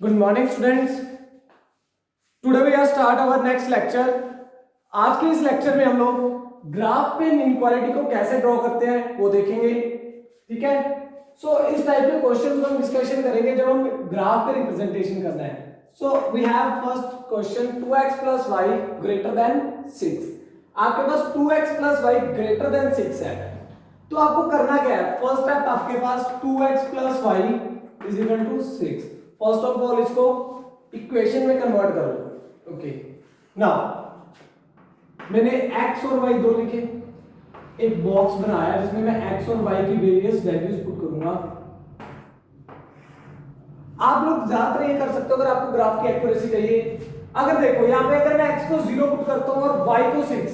Good morning students. Today we are start our next lecture. आज के इस lecture में हम लोग ग्राफ पे इनइक्वालिटी को कैसे ड्रॉ करते हैं वो देखेंगे। ठीक है, सो इस टाइप के क्वेश्चन को हम डिस्कशन करेंगे जब हम ग्राफ पे रिप्रेजेंटेशन करना है। So we have first question 2x + y greater than 6। आपके पास 2x + y ग्रेटर देन 6 है, तो आपको करना क्या है? फर्स्ट स्टेप आपके पास 2x + y = 6। First of all इसको इक्वेशन में कन्वर्ट करो। ओके, नाउ मैंने x और y दो लिखे, एक बॉक्स बनाया जिसमें मैं x और y की वेरियस वैल्यूज पुट करूंगा। आप लोग ज्यादातर ये कर सकते हो अगर आपको ग्राफ की एक्यूरेसी चाहिए। अगर देखो यहाँ पे अगर मैं x को 0 पुट करता हूँ और y को 6,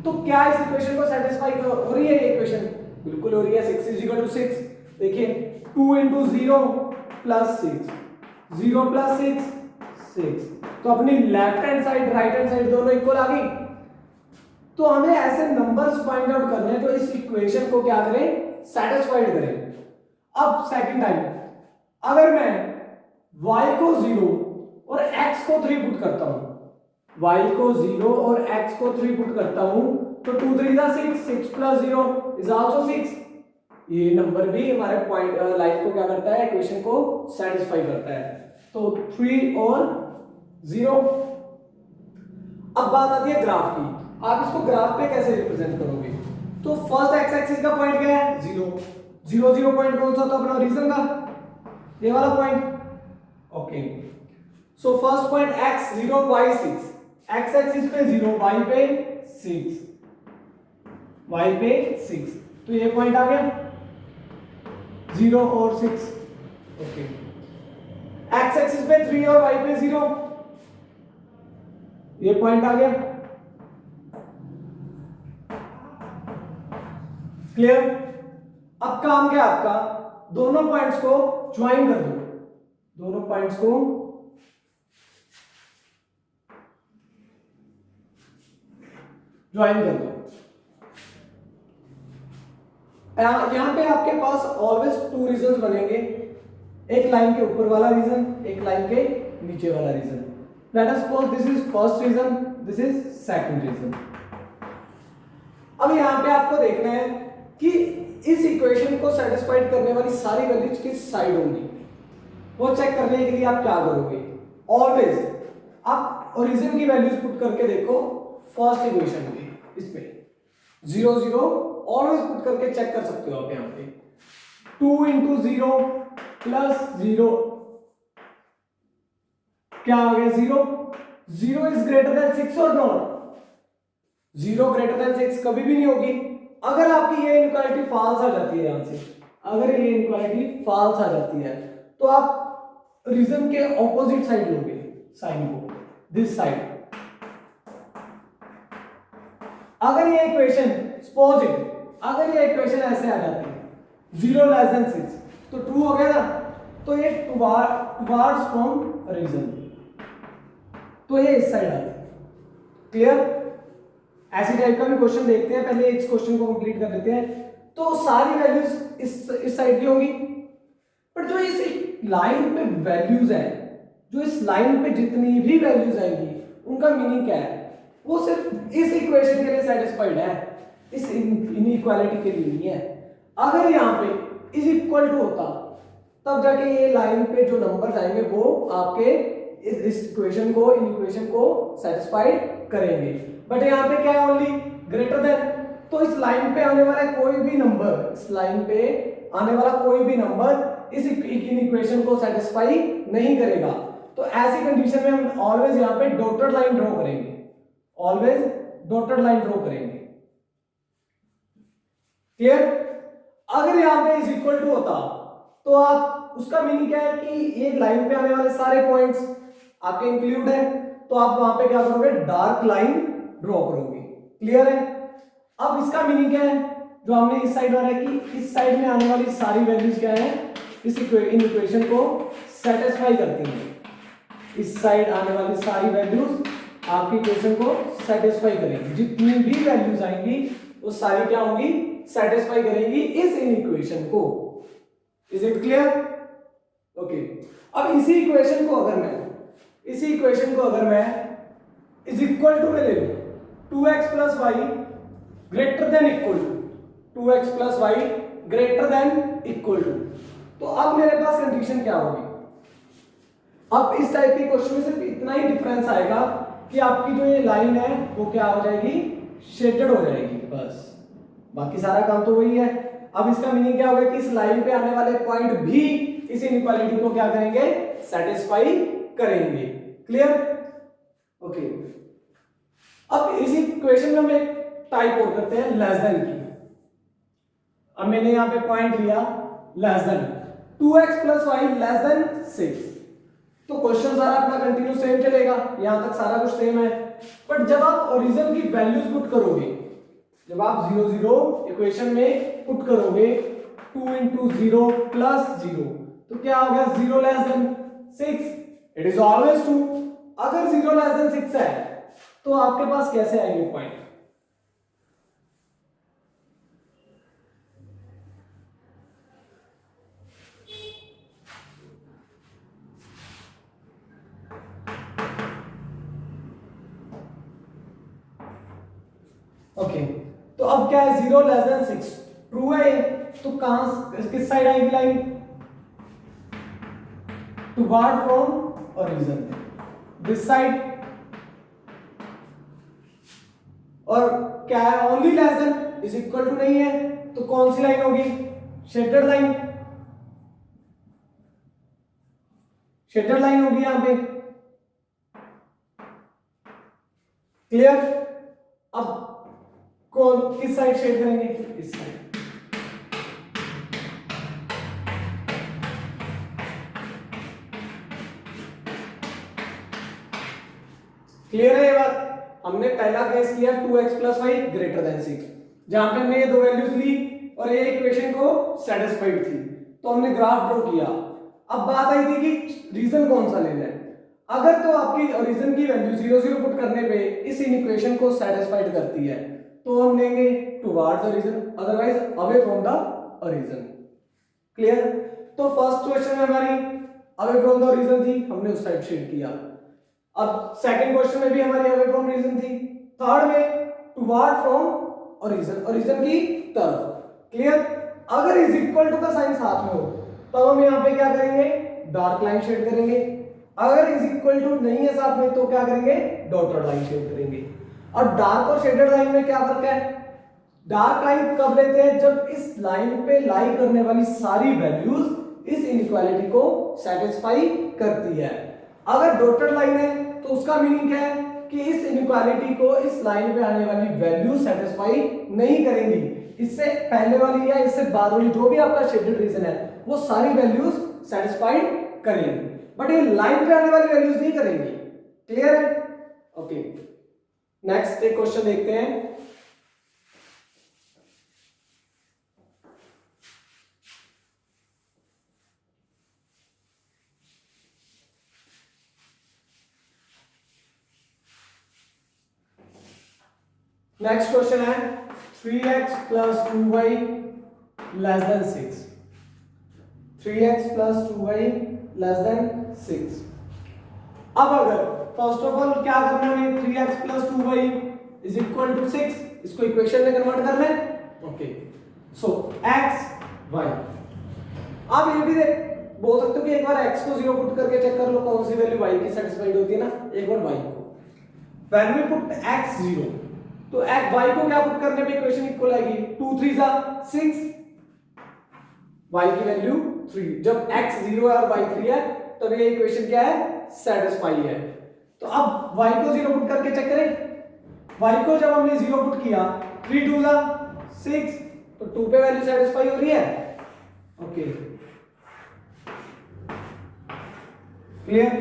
तो क्या इस इक्वेशन को सेटिस्फाई हो रही है? ये इक्वेशन बिल्कुल हो रही है। 6 = 6। देखिए 2 × 0 + 6, 0 + 6 6, तो अपनी left hand side right hand side दोनों इक्वल आ गई। तो हमें ऐसे नंबर्स फाइंड आउट करने हैं तो इस इक्वेशन को क्या करें? सेटिस्फाइड करें। अब सेकंड टाइम अगर मैं y को 0 और x को 3 पुट करता हूं, y को 0 और x को 3 पुट करता हूं, तो 2 3 6, 6 + 0 = also 6। ये नंबर भी हमारे पॉइंट लाइन को क्या करता है? इक्वेशन को सेटिस्फाई करता है। तो 3 और 0। अब बात आती है ग्राफ की। आप इसको ग्राफ पे कैसे रिप्रेजेंट करोगे? तो फर्स्ट एक्स एक्सिस का पॉइंट क्या है? 0 0 0 पॉइंट कौन सा? तो अपना रीजन का ये वाला point. Okay, so first point x 0 y 6, x axis पे 0, y पे 6, y पे 6, तो ये पॉइंट आ गया 0 और 6। ओके, x एक्सिस पे 3 और y पे 0, ये पॉइंट आ गया। क्लियर? अब काम क्या आपका? दोनों पॉइंट्स को ज्वाइन कर दो, दोनों पॉइंट्स को ज्वाइन कर दो। यहां पे आपके पास ऑलवेज 2 रीजंस बनेंगे, एक लाइन के ऊपर वाला रीजन, एक लाइन के नीचे वाला region. Let us suppose this is first region, this is second region. अब यहां पे आपको देखना है कि इस इक्वेशन को सेटिस्फाइड करने वाली सारी वैल्यूज किस साइड होंगी। वो चेक करने के लिए आप क्या करोगे? ऑलवेज आप ओरिजिन की वैल्यूज पुट करके देखो फर्स्ट इक्वेशन में, इसमें 0 0 ऑलवेज पुट करके चेक कर सकते हो आप। यहां पे 2 × 0 + 0 क्या आ गया? 0 0 इज ग्रेटर देन 6 और नॉट? 0 ग्रेटर देन 6 कभी भी नहीं होगी। अगर आपकी ये इनइक्वालिटी फॉल्स आ जाती है, यहां से अगर ये इनइक्वालिटी फॉल्स आ जाती है तो आप रीजन के ऑपोजिट साइड लोगे साइन को, दिस साइड। अगर ये इक्वेशन सपोज इट, अगर ये इक्वेशन ऐसे आ जाती है 0 < 6, तो ट्रू हो गया ना? तो ये टुवार्ड्स फ्रॉम रीजन, तो ये इस साइड आती है। क्लियर? ऐसे टाइप का भी क्वेश्चन देखते हैं, पहले इस क्वेश्चन को कंप्लीट कर लेते हैं। तो सारी वैल्यूज इस साइड की होगी, पर जो इस लाइन पे वैल्यूज है, जो इस लाइन पे जितनी भी वैल्यूज आएंगी उनका मीनिंग क्या है? वो सिर्फ इस इक्वेशन के लिए सेटिस्फाइड है, इस इनइक्वालिटी के लिए नहीं है। अगर यहाँ पे इज इक्वल टू होता तब जाके ये लाइन पे जो नंबर्स आएंगे वो आपके इस इक्वेशन को, इन इक्वेशन को सेटिस्फाइड करेंगे। बट यहाँ पे क्या है? Only greater than. तो इस लाइन पे आने वाला कोई भी नंबर, इस लाइन पे आने वाला कोई भी नंबर इस इक्वेशन को सेटिस्फाई नहीं करेगा। तो ऐसी कंडीशन में हम ऑलवेज यहाँ पे डॉटेड लाइन ड्रॉ करेंगे, ऑलवेज डॉटेड लाइन ड्रॉ करेंगे। क्लियर? अगर यहाँ पे इज इक्वल टू होता तो आप उसका मीनिंग क्या है कि ये लाइन पे आने वाले सारे पॉइंट्स आपके इंक्लूड है, तो आप वहां पे क्या करोगे? डार्क लाइन ड्रॉ करोगे। क्लियर है? अब इसका मीनिंग क्या है? जो हमने इस साइड वाला है कि इस साइड में आने वाली सारी वैल्यूज क्या है? इस इक्वेशन को सेटिस्फाई करती हैं। इस साइड आने वाली सारी वैल्यूज आपकी इक्वेशन को सेटिस्फाई करेंगी। जितनी भी वैल्यूज आएंगी वो सारी क्या होंगी? सेटिस्फाई करेंगी इस इक्वेशन को। Is it clear? ओके, अब इसी इक्वेशन को अगर मैं इज इक्वल टू में ले लूं 2x plus y greater than equal to 2x plus y greater than equal to, तो अब मेरे पास कंडीशन क्या होगी? अब इस टाइप के क्वेश्चन में सिर्फ इतना ही डिफरेंस आएगा कि आपकी जो ये लाइन है वो क्या हो जाएगी, शेडेड हो जाएगी, बस बाकी सारा काम तो वही है। अब इसका मीनिंग क्या होगा कि इस लाइन पे आने वाले पॉइंट भी इस इनइक्वालिटी को क्या करेंगे, सेटिस्फाई करेंगे। क्लियर? ओके, अब इस इक्वेशन में हम एक टाइप और करते हैं लेस देन की। अब मैंने यहां पे पॉइंट लिया less than 2x plus y less than 6, तो क्वेश्चन सारा अपना कंटिन्यू सेम चलेगा, यहां तक सारा कुछ सेम है। बट जब आप ओरिजिन की वैल्यूज पुट करोगे, जब आप 0 0 इक्वेशन में पुट करोगे 2 into 0 plus 0, तो क्या हो गया 0 less than 6, it is always 2। अगर 0 लेस देन 6 है तो आपके पास कैसे आएंगे पॉइंट? ओके, तो अब क्या है 0 लेस देन 6 ट्रू है, तो कहां किस साइड आएगी line? Toward from origin, this side. और क्या है only less than is equal to नहीं है, तो कौन सी लाइन होगी? शेडेड लाइन, शेडेड लाइन होगी यहां पे। क्लियर? अब कौन किस साइड शेड करेंगे? इस साइड। क्लियर है ये बात? हमने पहला केस किया 2x plus y greater than 6, जहां पे हमने ये दो वैल्यूज ली और ये इक्वेशन को सेटिस्फाइड थी, तो हमने ग्राफ ड्रॉ किया। अब बात आई थी कि रीजन कौन सा लेना है। अगर तो आपकी ओरिजिन की वैल्यू 0 0 पुट करने पे इस इक्वेशन को सेटिस्फाइड करती है तो हम लेंगे towards origin, otherwise away from the origin. Clear? तो फर्स्ट क्वेश्चन में हमारी अवे फ्रॉम द ओरिजिन थी, हमने उस साइड शेड किया। अब सेकंड क्वेश्चन में भी हमारी अवे फ्रॉम रीजन थी, थर्ड में टुवर्ड फ्रॉम ओरिजिन, ओरिजिन की तरफ। क्लियर? अगर इज इक्वल टू का साइन साथ में हो तब हम यहां पे क्या करेंगे, डार्क लाइन शेड करेंगे। अगर इज इक्वल टू नहीं है साथ में तो क्या करेंगे, डॉटेड लाइन शेड करेंगे। और डार्क और शेडेड लाइन में क्या फर्क है? डार्क लाइन कब लेते हैं, जब इस लाइन पे लाई करने वाली सारी वैल्यूज इस इनइक्वालिटी को सेटिस्फाई करती है। अगर डॉटेड लाइन है तो उसका मीनिंग क्या है कि इस इनइक्वालिटी को इस लाइन पे आने वाली वैल्यू सेटिस्फाई नहीं करेंगी। इससे पहले वाली या इससे बाद वाली जो भी आपका शेडेड रीजन है वो सारी वैल्यूज सेटिस्फाइड करेंगी, बट ये लाइन पे आने वाली वैल्यूज नहीं करेंगी। क्लियर है? ओके, नेक्स्ट एक क्वेश्चन देखते हैं। नेक्स्ट क्वेश्चन है 3x plus 2y less than 6, 3x plus 2y less than 6। अब अगर फर्स्ट ऑफ ऑल क्या करना है, 3x plus 2y is equal to 6, इसको इक्वेशन में कन्वर्ट करना है। ओके, सो x y। अब ये भी बोल सकते हो कि एक बार x को 0 पुट करके चेक कर लो कौन सी वैल्यू y की सेटिस्फाइड होती है ना। एक बार y को व्हेन वी पुट x 0 तो y को क्या पुट करने पे इक्वेशन इक्वल आएगी, 2 3 6, y की वैल्यू 3। जब x 0 है और y 3 है तब ये इक्वेशन क्या है, सेटिस्फाई है। तो अब y को 0 पुट करके चेक करें। y को जब हमने 0 पुट किया 3 2 6, तो 2 पे वैल्यू सेटिस्फाई हो रही है। Okay, clear?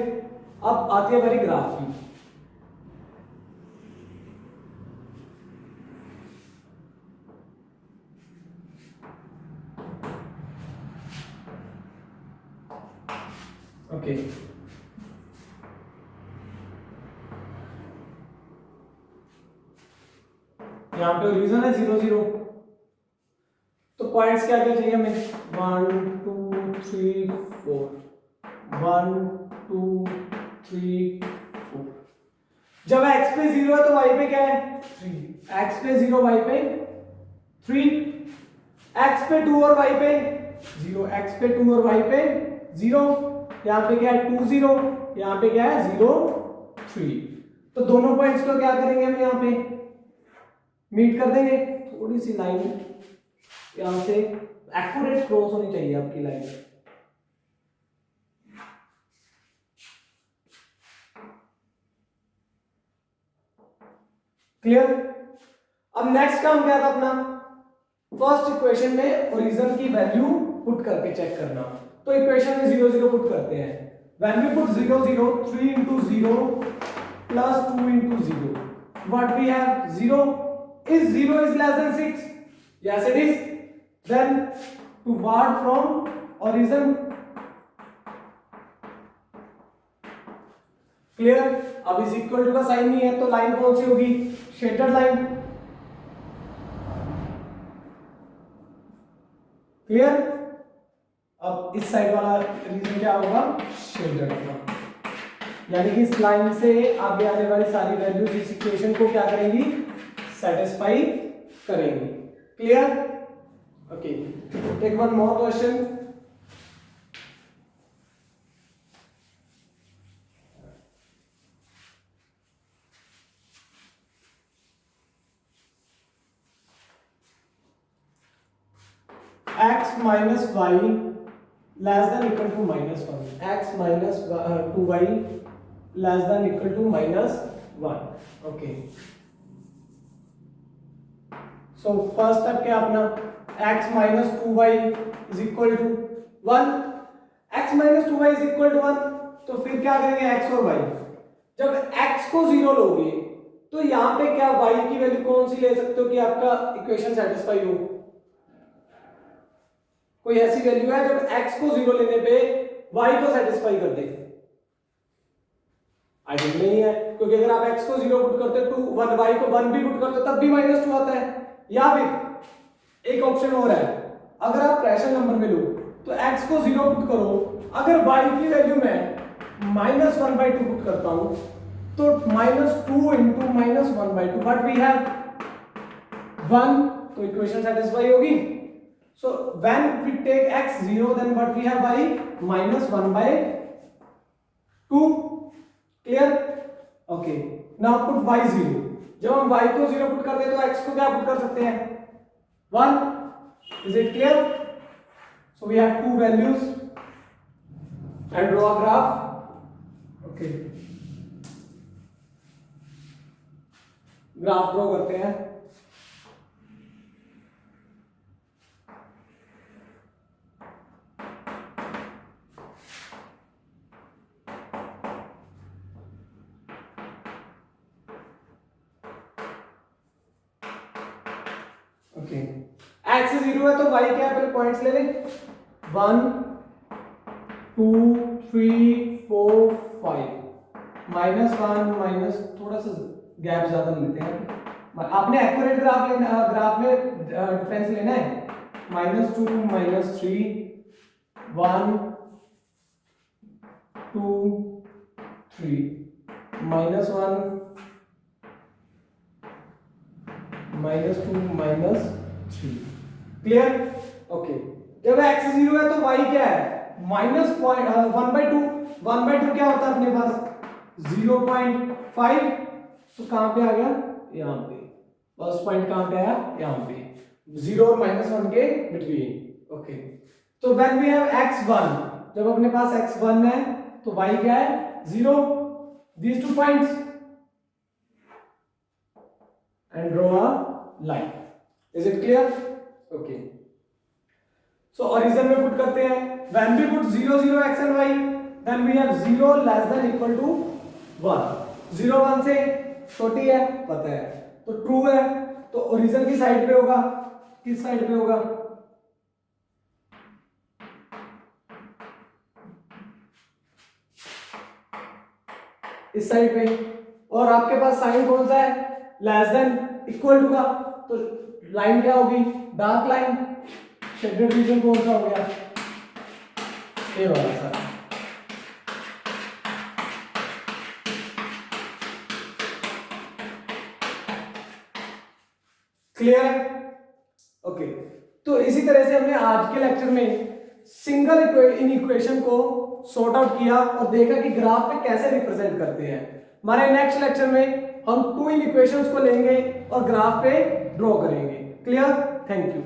अब आती है हमारी ग्राफ की। ओके, यहां पे रीजन है 0 0, तो पॉइंट्स क्या क्या चाहिए हमें, 1 2 3 4, 1 2 3 4। जब x पे 0 है तो y पे क्या है 3, x पे 0 y पे 3, x पे 2 और y पे 0, x पे 2 और y पे 0, यहाँ पे क्या है 2 0, यहाँ पे क्या है 0 3। तो दोनों पॉइंट्स को क्या करेंगे हम यहाँ पे मीट कर देंगे। थोड़ी सी लाइन यहाँ से एक्यूरेट क्रॉस होनी चाहिए आपकी लाइन। क्लियर। अब नेक्स्ट काम क्या था अपना, फर्स्ट इक्वेशन में ओरिजिन की वैल्यू पुट करके चेक करना। तो इक्वेशन में 0 0 पुट करते हैं। When we put 0 0, 3 into 0 plus 2 into 0, what we have 0 is less than 6, yes it is। then to ward from origin, clear. अब इज इक्वल टू का साइन नहीं है तो लाइन कौन सी होगी, शेडेड लाइन। क्लियर। अब इस साइड वाला रीजन क्या होगा, शेडेड होगा, यानी कि इस लाइन से आगे आने वाली सारी वैल्यूज इस इक्वेशन को क्या करेंगी, सेटिस्फाई करेंगी। Clear. Okay, take one more question. x minus y less than equal to minus 1, x minus 2y less than equal to minus 1। okay, so first step क्या अपना, x minus 2y is equal to 1, x minus 2y is equal to 1। तो फिर क्या करेंगे x और y, जब x को 0 लोगे तो यहाँ पे क्या y की वैल्यू कौन सी ले सकते हो कि आपका इक्वेशन सेटिस्फाई हो। कोई ऐसी वैल्यू है जब x को 0 लेने पे y को सेटिस्फाई कर दे, आई थिंक नहीं है, क्योंकि अगर आप x को 0 पुट करते हो 2 1, y को 1 भी पुट करते हो तब भी -2 आता है। या फिर एक ऑप्शन और है, अगर आप रैशनल नंबर में लो तो x को 0 पुट करो, अगर y की वैल्यू में -1/2 पुट करता हूं तो -2 into -1/2 व्हाट वी हैव 1, तो इक्वेशन सेटिस्फाई होगी। So when we take x 0, then what we have y -1/2। clear। okay, now put y 0। जब हम y को 0 पुट करते हैं तो x को क्या पुट कर सकते हैं 1। is it clear? so we have two values and draw a graph। okay, graph draw करते हैं। x 0 है तो y क्या है, पहले पॉइंट्स ले लें, 1 2 3 4 5, -1 माइनस, थोड़ा सा गैप ज्यादा लेते हैं, आपने एक्यूरेट ग्राफ लेना, ग्राफ में डिफरेंस लेना है, -2 -3 1 2 3 -1 -2 -3। क्लियर। ओके, जब x 0 है तो y क्या है -1/2, 1/2 क्या होता है अपने पास 0.5, तो कहां पे आ गया, यहां पे। फर्स्ट पॉइंट कहां पे आया, यहां पे 0 और -1 के बिटवीन। ओके, तो व्हेन वी हैव x1, जब अपने पास x1 है तो y क्या है 0, these two points and draw a line। is it clear? okay, so origin में पुट करते हैं, when we put 0 0 x and y, then we have 0 less than equal to 1। 0 1 से छोटी है पता है, तो ट्रू है, तो ओरिजिन की साइड पे होगा, किस साइड पे होगा, इस साइड पे। और आपके पास साइन कौन सा है, लेस देन इक्वल टू का, तो लाइन क्या होगी, डार्क लाइन। शेडेड रीजन कौन सा हो गया, ये वाला सारा। क्लियर है? ओके, तो इसी तरह से हमने आज के लेक्चर में सिंगल इन इक्वेशन को सॉर्ट आउट किया और देखा कि ग्राफ पे कैसे रिप्रेजेंट करते हैं। हमारे नेक्स्ट लेक्चर में हम टू इन इक्वेशंस को लेंगे और ग्राफ पे ड्रॉ करेंगे। क्लियर? Thank you.